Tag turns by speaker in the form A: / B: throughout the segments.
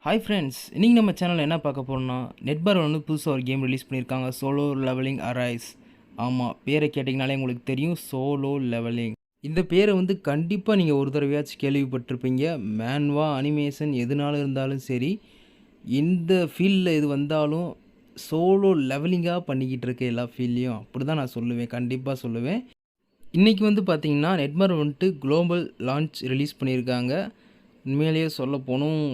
A: Hi friends, இன்றைக்கி நம்ம சேனலில் என்ன பார்க்க போகிறோம்னா நெட்பார் வந்து புதுசாக ஒரு கேம் ரிலீஸ் பண்ணியிருக்காங்க, சோலோ லெவலிங் அரைஸ். ஆமாம், பேரை கேட்டிங்கனாலே உங்களுக்கு தெரியும், சோலோ லெவலிங். இந்த பேரை வந்து கண்டிப்பாக நீங்கள் ஒரு தடவையாச்சும் கேள்விப்பட்டிருப்பீங்க. மேன்வா அனிமேஷன் எதுனாலும் இருந்தாலும் சரி, இந்த ஃபீல்டில் இது வந்தாலும் சோலோ லெவலிங்காக பண்ணிக்கிட்டு இருக்க எல்லா ஃபீல்ட்லேயும் அப்படி தான் நான் சொல்லுவேன், கண்டிப்பாக சொல்லுவேன். இன்றைக்கி வந்து பார்த்திங்கன்னா நெட்பார் வந்துட்டு குளோபல் லான்ச் ரிலீஸ் பண்ணியிருக்காங்க. உண்மையிலேயே சொல்ல போகணும்,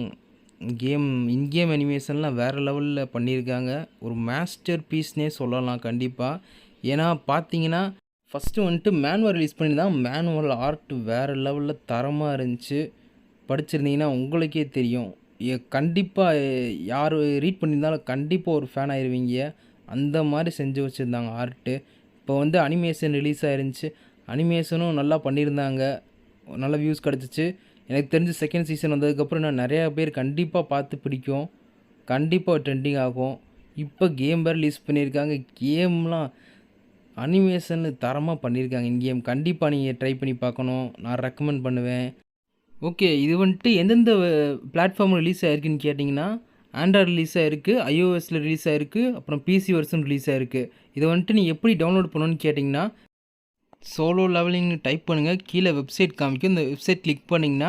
A: இன்கேம் அனிமேஷன்லாம் வேறு லெவலில் பண்ணியிருக்காங்க. ஒரு மாஸ்டர் பீஸ்னே சொல்லலாம் கண்டிப்பாக. ஏன்னா பார்த்தீங்கன்னா ஃபஸ்ட்டு வந்துட்டு மேனுவல் ரிலீஸ் பண்ணியிருந்தாங்க. மேனுவல் ஆர்ட் வேறு லெவலில் தரமாக இருந்துச்சு. படிச்சிருந்தீங்கன்னா உங்களுக்கே தெரியும். கண்டிப்பாக யார் ரீட் பண்ணியிருந்தாலும் கண்டிப்பாக ஒரு ஃபேன் ஆயிடுவீங்க. அந்த மாதிரி செஞ்சு வச்சுருந்தாங்க ஆர்ட்டு. இப்போ வந்து அனிமேஷன் ரிலீஸ் ஆயிருந்துச்சு. அனிமேஷனும் நல்லா பண்ணியிருந்தாங்க, நல்ல வியூஸ் கிடச்சிச்சு. எனக்கு தெரிஞ்சு செகண்ட் சீசன் வந்ததுக்கப்புறம் நான் நிறையா பேர் கண்டிப்பாக பார்த்து பிடிக்கும், கண்டிப்பாக ட்ரெண்டிங் ஆகும். இப்போ கேம் வேறு ரிலீஸ் பண்ணியிருக்காங்க. கேம்லாம் அனிமேஷன் தரமாக பண்ணியிருக்காங்க. கேம் கண்டிப்பாக நீங்கள் ட்ரை பண்ணி பார்க்கணும், நான் ரெக்கமெண்ட் பண்ணுவேன். ஓகே, இது வந்துட்டு எந்தெந்த பிளாட்ஃபார்ம் ரிலீஸ் ஆகிருக்குன்னு கேட்டிங்கன்னா, ஆண்ட்ராய்டு ரிலீஸ் ஆகிருக்கு, iOSல ரிலீஸ் ஆகிருக்கு, அப்புறம் பிசி வெர்ஷன் ரிலீஸ் ஆகிருக்கு. இதை வந்துட்டு நீங்கள் எப்படி டவுன்லோட் பண்ணணும்னு கேட்டிங்கன்னா, சோலோ லெவலிங்னு டைப் பண்ணுங்கள். கீழே வெப்சைட் காமிக்கும். இந்த வெப்சைட் கிளிக் பண்ணிங்கன்னா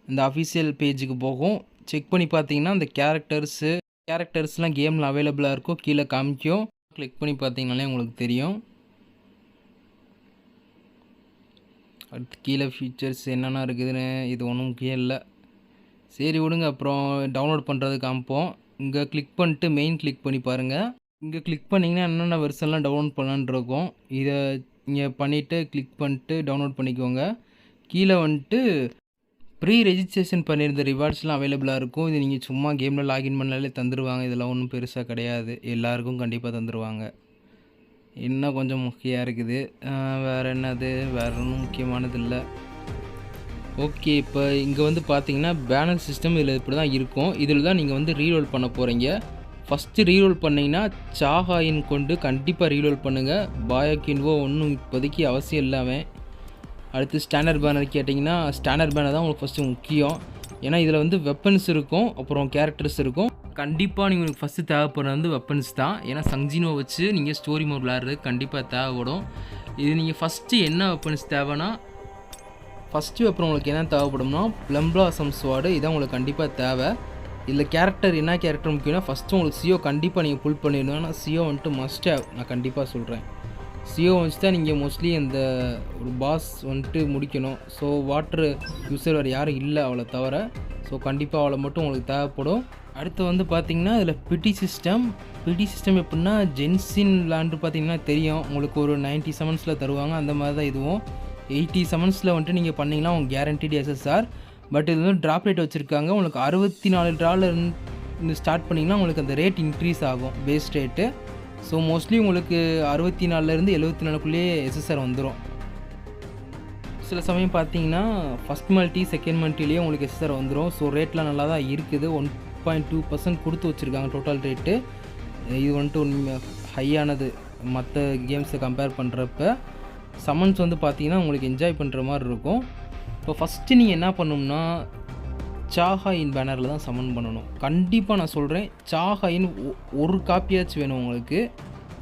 A: இந்த அஃபிஷியல் பேஜுக்கு போகும். செக் பண்ணி பார்த்தீங்கன்னா இந்த கேரக்டர்ஸ்லாம் கேமில் அவைலபிளாக இருக்கும், கீழே காமிக்கும். கிளிக் பண்ணி பார்த்தீங்கனாலே உங்களுக்கு தெரியும். அடுத்து கீழே ஃபீச்சர்ஸ் என்னென்ன இருக்குதுன்னு இது ஒன்றும் முக்கியம் இல்லை, சரி விடுங்க. அப்புறம் டவுன்லோட் பண்ணுறது காமிப்போம். இங்கே கிளிக் பண்ணிட்டு மெயின் கிளிக் பண்ணி பாருங்கள். இங்கே கிளிக் பண்ணிங்கன்னா என்னென்ன வெர்ஷன்லாம் டவுன்லோட் பண்ணலான்னு இருக்கும். இதை இங்கே பண்ணிவிட்டு கிளிக் பண்ணிட்டு டவுன்லோட் பண்ணிக்கோங்க. கீழே வந்துட்டு ப்ரீ ரெஜிஸ்ட்ரேஷன் பண்ணியிருந்த ரிவார்ட்ஸ்லாம் அவைலபிளாக இருக்கும். இது நீங்கள் சும்மா கேமில் லாகின் பண்ணாலே தந்துடுவாங்க. இதெல்லாம் ஒன்றும் பெருசாக கிடையாது, எல்லாருக்கும் கண்டிப்பாக தந்துடுவாங்க. இன்னும் கொஞ்சம் முக்கியம் இருக்குது, வேறு என்னது, வேறு ஒன்றும் முக்கியமானது இல்லை. ஓகே, இப்போ இங்கே வந்து பார்த்தீங்கன்னா பேனர் சிஸ்டம் இதில் இப்படி தான் இருக்கும். இதில் தான் நீங்கள் வந்து ரீரோல் பண்ண போகிறீங்க. ஃபஸ்ட்டு ரீரோல் பண்ணிங்கன்னா சாகாயின் கொண்டு கண்டிப்பாக ரீரோல் பண்ணுங்கள். பாயோக்கின்வோ ஒன்றும் இப்போதைக்கு அவசியம் இல்லாமல். அடுத்து ஸ்டாண்டர்ட் பேனர் கேட்டிங்கன்னா, ஸ்டாண்டர்ட் பேனர் தான் உங்களுக்கு ஃபஸ்ட்டு முக்கியம். ஏன்னா இதில் வந்து வெப்பன்ஸ் இருக்கும், அப்புறம் கேரக்டர்ஸ் இருக்கும். கண்டிப்பாக நீங்கள் ஃபஸ்ட்டு தேவைப்படுறது வந்து வெப்பன்ஸ் தான். ஏன்னா சங்ஜினோ வச்சு நீங்கள் ஸ்டோரி மோட் விளையாடுறது கண்டிப்பாக தேவைப்படும். இது நீங்கள் ஃபஸ்ட்டு என்ன வெப்பன்ஸ் தேவைன்னா, ஃபஸ்ட்டு அப்புறம் உங்களுக்கு என்ன தேவைப்படும்னா ப்ளம்பிளாசம் ஸ்வாடு, இதான் உங்களுக்கு கண்டிப்பாக தேவை. இதில் கேரக்டர் என்ன கேரக்டர் முக்கியம்னா, ஃபஸ்ட்டு உங்களுக்கு சியோ கண்டிப்பாக நீங்கள் புல் பண்ணிடணும். ஆனால் சியோ வந்துட்டு மஸ்ட் ஹேவ், நான் கண்டிப்பாக சொல்கிறேன். சியோ வச்சு தான் நீங்கள் மோஸ்ட்லி அந்த ஒரு பாஸ் வந்துட்டு முடிக்கணும். ஸோ வாட்ரு யூஸர் வேறு யாரும் இல்லை அவளை தவிர. ஸோ கண்டிப்பாக அவளை மட்டும் உங்களுக்கு தேவைப்படும். அடுத்து வந்து பார்த்திங்கன்னா இதில் பிடி சிஸ்டம் எப்படின்னா, ஜென்சின் விளாண்டு பார்த்தீங்கன்னா தெரியும் உங்களுக்கு, ஒரு 90 செமன்ஸில் தருவாங்க. அந்த மாதிரி தான் இதுவும் 80 செமன்ஸில் வந்துட்டு நீங்கள் பண்ணிங்கன்னா உங்களுக்கு கேரண்டீடு SSR. பட் இது வந்து ட்ராப் ரேட் வச்சுருக்காங்க. உங்களுக்கு 64 ட்ராலேருந்து ஸ்டார்ட் பண்ணிங்கன்னா உங்களுக்கு அந்த ரேட் இன்க்ரீஸ் ஆகும், பேஸ் ரேட்டு. ஸோ மோஸ்ட்லி உங்களுக்கு 64லேருந்து 74க்குள்ளேயே SSR வந்துடும். சில சமயம் பார்த்தீங்கன்னா ஃபஸ்ட் மல்டி செகண்ட் மல்டிலேயே உங்களுக்கு SSR வந்துடும். ஸோ ரேட்லாம் நல்லா தான் இருக்குது. 1.2% கொடுத்து வச்சுருக்காங்க டோட்டல் ரேட்டு. இது வந்துட்டு ஹையானது மற்ற கேம்ஸை கம்பேர் பண்ணுறப்ப. சம்மன்ஸ் வந்து பார்த்தீங்கன்னா உங்களுக்கு என்ஜாய் பண்ணுற மாதிரி இருக்கும். இப்போ ஃபஸ்ட்டு நீங்கள் என்ன பண்ணணும்னா, சாகாயின் பேனரில் தான் சம்மன் பண்ணணும். கண்டிப்பாக நான் சொல்கிறேன், சாகாயின் ஒரு காப்பியாச்சும் வேணும் உங்களுக்கு.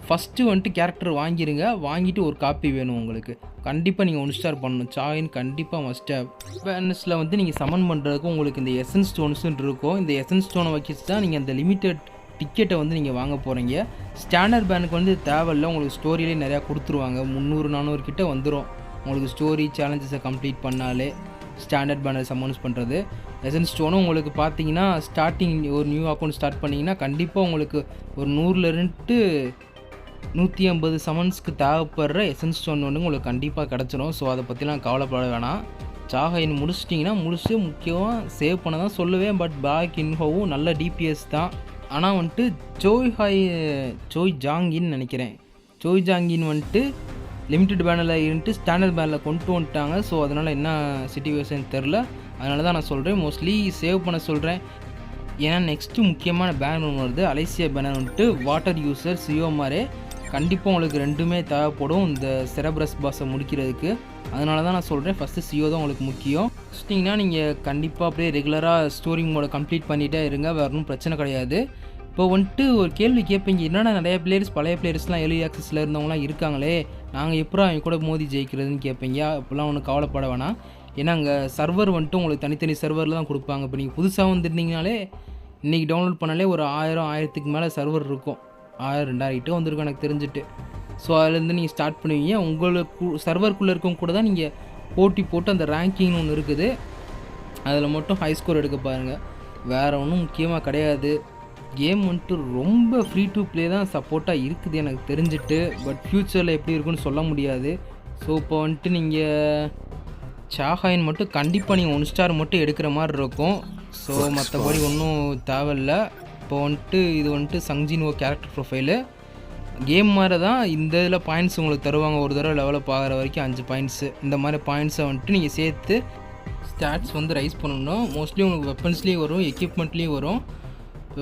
A: ஃபஸ்ட்டு வந்துட்டு கேரக்டர் வாங்கிடுங்க, வாங்கிட்டு ஒரு காப்பி வேணும் உங்களுக்கு. கண்டிப்பாக நீங்கள் 1 ஸ்டார் பண்ணணும். சாகாயின் கண்டிப்பாக மஸ்ட் ஹேவ். பேனர்ஸில் வந்து நீங்கள் சம்மன் பண்ணுறதுக்கு உங்களுக்கு இந்த எசன்ஸ் ஸ்டோன்ஸுன்னு இருக்கும். இந்த எசன்ஸ் ஸ்டோனை வச்சு தான் நீங்கள் அந்த லிமிட்டட் டிக்கெட்டை வந்து நீங்கள் வாங்க போகிறீங்க. ஸ்டாண்டர்ட் பேனுக்கு வந்து தேவையில்லை, உங்களுக்கு ஸ்டோரியிலே நிறையா கொடுத்துருவாங்க. 300-400 கிட்ட வந்துடும் உங்களுக்கு ஸ்டோரி சேலஞ்சஸை கம்ப்ளீட் பண்ணாலே. ஸ்டாண்டர்ட் பேனர் சம்மன்ஸ் பண்ணுறது எசன்ஸ் ஸ்டோனும் உங்களுக்கு பார்த்தீங்கன்னா ஸ்டார்டிங் ஒரு நியூ அக்கௌண்ட் ஸ்டார்ட் பண்ணிங்கன்னா கண்டிப்பாக உங்களுக்கு ஒரு 100லேருந்து 150 சம்மன்ஸ்க்கு தேவைப்படுற எசன்ஸ் ஸ்டோன் வந்து உங்களுக்கு கண்டிப்பாக கிடச்சிரும். ஸோ அதை பற்றிலாம் கவலைப்பட வேணாம். சாகாயின் முடிச்சிட்டிங்கன்னா முக்கியமாக சேவ் பண்ண தான் சொல்லுவேன். பட் பேக் இன்ஹோவும் நல்ல DPS தான். ஆனால் வந்துட்டு சோய் ஜாங்கின்னு நினைக்கிறேன், சோய் ஜாங்கின் வந்துட்டு லிமிட்டட் பேனரில் இருந்துட்டு ஸ்டாண்டர்ட் பேனரில் கொண்டு வந்துட்டாங்க. ஸோ அதனால் என்ன சிச்சுவேஷன் தெரில, அதனால தான் நான் சொல்கிறேன் மோஸ்ட்லி சேவ் பண்ண சொல்கிறேன். ஏன்னா நெக்ஸ்ட்டு முக்கியமான பேனர் ஒன்று வருது, அலைசியா பேனர் வந்துட்டு வாட்டர் யூசர் சியோமாரே. கண்டிப்பாக உங்களுக்கு ரெண்டுமே தேவைப்படும் இந்த செரப்ரஸ் பாஸை முடிக்கிறதுக்கு. அதனால தான் நான் சொல்கிறேன், ஃபஸ்ட்டு CO தான் உங்களுக்கு முக்கியம். முடிச்சிட்டிங்கன்னா நீங்கள் கண்டிப்பாக அப்படியே ரெகுலராக ஸ்டோரி மோட கம்ப்ளீட் பண்ணிகிட்டே இருங்க, வேறு ஒன்றும் பிரச்சனை கிடையாது. இப்போ வந்துட்டு ஒரு கேள்வி கேட்பீங்க, என்னடா நிறைய பிளேயர்ஸ் பழைய பிளேயர்ஸ்லாம் எர்லி ஆக்சஸில் இருந்தவங்களாம் இருக்காங்களே, நாங்கள் எப்போ அவங்க கூட மோதி ஜெயிக்கிறதுன்னு கேட்பீங்க. அப்போல்லாம் ஒன்றும் கவலைப்பட வேணாம். ஏன்னா அங்கே சர்வர் வந்துட்டு உங்களுக்கு தனித்தனி சர்வரில் தான் கொடுப்பாங்க. இப்போ நீங்கள் புதுசாக வந்துருந்தீங்கனாலே இன்றைக்கி டவுன்லோட் பண்ணாலே ஒரு 1000-1000க்கு மேலே சர்வர் இருக்கும். 1000-2000 வந்திருக்கும் எனக்கு தெரிஞ்சுட்டு. ஸோ அதுலேருந்து நீங்கள் ஸ்டார்ட் பண்ணுவீங்க. உங்களுக்கு சர்வருக்குள்ளே இருக்கவங்க கூட தான் நீங்கள் போட்டி போட்டு அந்த ரேங்கிங்னு ஒன்று இருக்குது, அதில் மட்டும் ஹை ஸ்கோர் எடுக்க பாருங்கள். வேறு ஒன்றும் முக்கியமாக கிடையாது. கேம் வந்துட்டு ரொம்ப ஃப்ரீ டு ப்ளே தான் சப்போர்ட்டாக இருக்குது எனக்கு தெரிஞ்சுட்டு. பட் ஃப்யூச்சரில் எப்படி இருக்குன்னு சொல்ல முடியாது. ஸோ இப்போ வந்துட்டு நீங்கள் சாகாயின் மட்டும் கண்டிப்பாக நீங்கள் 1 ஸ்டார் மட்டும் எடுக்கிற மாதிரி இருக்கும். ஸோ மற்றபடி ஒன்றும் தேவையில்லை. இப்போ வந்துட்டு இது வந்துட்டு சங்ஜின்வோ கேரக்டர் ப்ரொஃபைலு கேம் மாதிரி தான். இந்த இதில் பாயிண்ட்ஸ் உங்களுக்கு தருவாங்க, ஒரு தடவை லெவலப் ஆகிற வரைக்கும் 5 பாயிண்ட்ஸு. இந்த மாதிரி பாயிண்ட்ஸை வந்துட்டு நீங்கள் சேர்த்து ஸ்டாட்ஸ் வந்து ரைஸ் பண்ணணும். மோஸ்ட்லி உங்களுக்கு வெப்பன்ஸ்லேயும் வரும், எக்யூப்மெண்ட்லேயும் வரும்.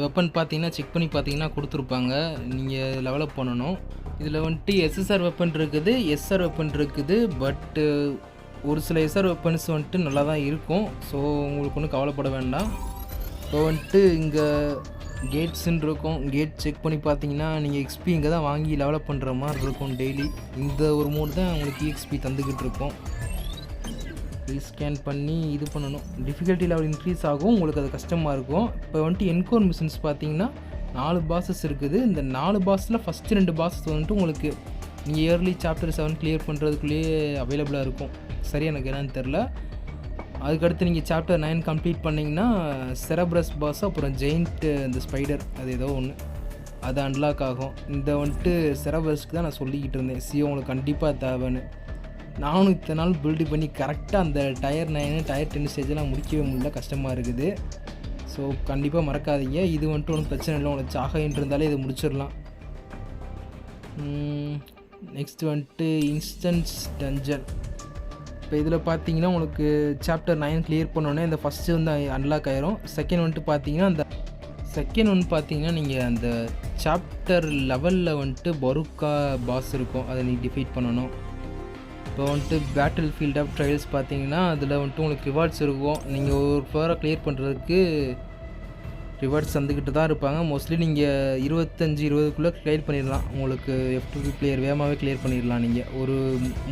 A: வெப்பன் பார்த்தீங்கன்னா செக் பண்ணி பார்த்தீங்கன்னா கொடுத்துருப்பாங்க, நீங்கள் லெவலப் பண்ணணும். இதில் வந்துட்டு SSR வெப்பன் இருக்குது, SR வெப்பன் இருக்குது. பட்டு ஒரு சில SR வெப்பன்ஸ் வந்துட்டு நல்லா தான் இருக்கும். ஸோ உங்களுக்கு ஒன்றும் கவலைப்பட வேண்டாம். இப்போ வந்துட்டு இங்கே கேட்ஸுன்னு இருக்கும், கேட் செக் பண்ணி பார்த்தீங்கன்னா நீங்கள் XP இங்கே தான் வாங்கி லெவலப் பண்ணுற மாதிரி இருக்கும் டெய்லி. இந்த ஒரு மூணு தான் உங்களுக்கு EXP தந்துக்கிட்டு இருக்கும். ரீஸ்கேன் பண்ணி இது பண்ணணும். டிஃபிகல்ட்டி லெவல் இன்க்ரீஸ் ஆகும், உங்களுக்கு அது கஷ்டமாக இருக்கும். இப்போ வந்துட்டு என்கோர் மிஷன்ஸ் பார்த்தீங்கன்னா 4 பாஸஸ் இருக்குது. இந்த 4 பாஸில் ஃபஸ்ட்டு 2 பாஸஸ் வந்துட்டு உங்களுக்கு நீங்கள் இயர்லி சாப்டர் 7 கிளியர் பண்ணுறதுக்குள்ளேயே அவைலபிளாக இருக்கும். சரி, எனக்கு என்னன்னு தெரில. அதுக்கடுத்து நீங்கள் சாப்டர் 9 கம்ப்ளீட் பண்ணிங்கன்னா செரப்ரஸ் பாஸ், அப்புறம் ஜெயிண்ட்டு இந்த ஸ்பைடர், அது ஏதோ ஒன்று அது அன்லாக் ஆகும். இந்த வந்துட்டு செரப்ரஸ்க்கு தான் நான் சொல்லிக்கிட்டு இருந்தேன், CO உங்களுக்கு கண்டிப்பாக தேவைன்னு. நானும் இத்தனை நாள் பில்டு பண்ணி கரெக்டாக அந்த டயர் 9 டயர் 10 ஸ்டேஜெலாம் முடிக்கவே முடியல, கஷ்டமாக இருக்குது. ஸோ கண்டிப்பாக மறக்காதீங்க. இது வந்துட்டு ஒன்றும் பிரச்சனை இல்லை, உங்களுக்கு சாகைன்னு இருந்தாலே இதை முடிச்சிடலாம். நெக்ஸ்ட் வந்துட்டு இன்ஸ்டன்ஸ் டஞ்சன். இப்போ இதில் பார்த்தீங்கன்னா உங்களுக்கு சாப்டர் 9 கிளியர் பண்ணோன்னே இந்த ஃபஸ்ட்டு வந்து அன்லாக் ஆயிரும். செகண்ட் வந்துட்டு பார்த்தீங்கன்னா நீங்கள் அந்த சாப்டர் லெவலில் வந்துட்டு பருக்கா பாஸ் இருக்கும், அதை நீங்கள் டிஃபீட் பண்ணணும். இப்போ வந்துட்டு பேட்டில் ஃபீல்ட் ஆஃப் ட்ரையல்ஸ் பார்த்தீங்கன்னா அதில் வந்துட்டு உங்களுக்கு ரிவார்ட்ஸ் இருக்கும். நீங்கள் ஒரு ஃப்ளோரை கிளியர் பண்ணுறதுக்கு ரிவார்ட்ஸ் வந்துக்கிட்டு தான் இருப்பாங்க. மோஸ்ட்லி நீங்கள் 25-20க்குள்ளே கிளியர் பண்ணிடலாம். உங்களுக்கு F2 பிளேயர் வேகமாகவே கிளியர் பண்ணிடலாம் நீங்கள் ஒரு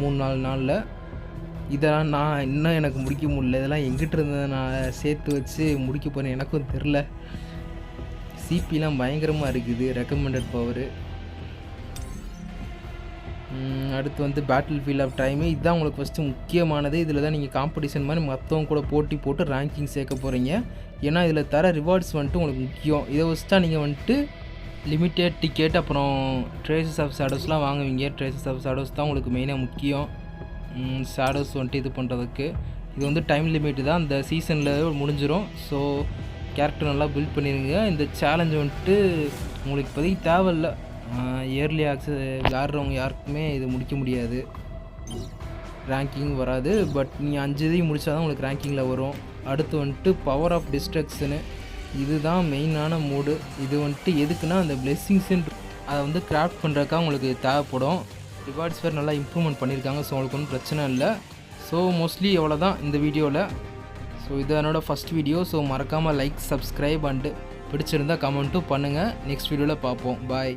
A: 3-4 நாளில். இதெல்லாம் நான் இன்னும் எனக்கு முடிக்க முடியல. இதெல்லாம் எங்கிட்ட இருந்ததை நான் சேர்த்து வச்சு முடிக்க போகிறேன், எனக்கும் தெரில. சிபிலாம் பயங்கரமாக இருக்குது, ரெக்கமெண்டட் பவரு. அடுத்து வந்து பேட்டில் ஃபீல்ட் ஆஃப் டைமு, இதுதான் உங்களுக்கு ஃபஸ்ட்டு முக்கியமானது. இதில் தான் நீங்கள் காம்படிஷன் மாதிரி மற்றவங்க கூட போட்டி போட்டு ரேங்கிங் சேர்க்க போகிறீங்க. ஏன்னா இதில் தர ரிவார்ட்ஸ் வந்துட்டு உங்களுக்கு முக்கியம். இதை வச்சுட்டா நீங்கள் வந்துட்டு லிமிட்டட் டிக்கெட் அப்புறம் ட்ரேசஸ் ஆஃப் ஷேடோஸ்லாம் வாங்குவீங்க. ட்ரேசஸ் ஆஃப் ஷேடோஸ் தான் உங்களுக்கு மெயினாக முக்கியம். ஷேடோஸ் வந்துட்டு இது பண்ணுறதுக்கு இது வந்து டைம் லிமிட் தான், இந்த சீசனில் முடிஞ்சிடும். ஸோ கேரக்டர் நல்லா பில்ட் பண்ணிடுங்க. இந்த சேலஞ்ச் வந்துட்டு உங்களுக்கு இப்போதைக்கு தேவையில்லை, இயர்லி ஆக்சஸ் விளாட்றவங்க யாருக்குமே இது முடிக்க முடியாது, ரேங்கிங் வராது. பட் நீங்கள் 5 இதையும் முடித்தா தான் உங்களுக்கு ரேங்கிங்கில் வரும். அடுத்து வந்துட்டு பவர் ஆஃப் டிஸ்ட்ரக்ஷனு, இதுதான் மெயினான மோடு. இது வந்துட்டு எதுக்குன்னா அந்த பிளெஸ்ஸிங்ஸுன்னு அதை வந்து கிராஃப்ட் பண்ணுறதுக்காக உங்களுக்கு தேவைப்படும். ரிவார்ட்ஸ் வேறு நல்லா இம்ப்ரூவ்மெண்ட் பண்ணியிருக்காங்க. ஸோ உங்களுக்கு ஒன்றும் பிரச்சனை இல்லை. ஸோ மோஸ்ட்லி எவ்வளோ தான் இந்த வீடியோவில். ஸோ இது என்னோட ஃபஸ்ட் வீடியோ. ஸோ மறக்காமல் லைக், சப்ஸ்கிரைப் அண்டு பிடிச்சிருந்தால் கமெண்ட்டும் பண்ணுங்கள். நெக்ஸ்ட் வீடியோவில் பார்ப்போம். பாய்.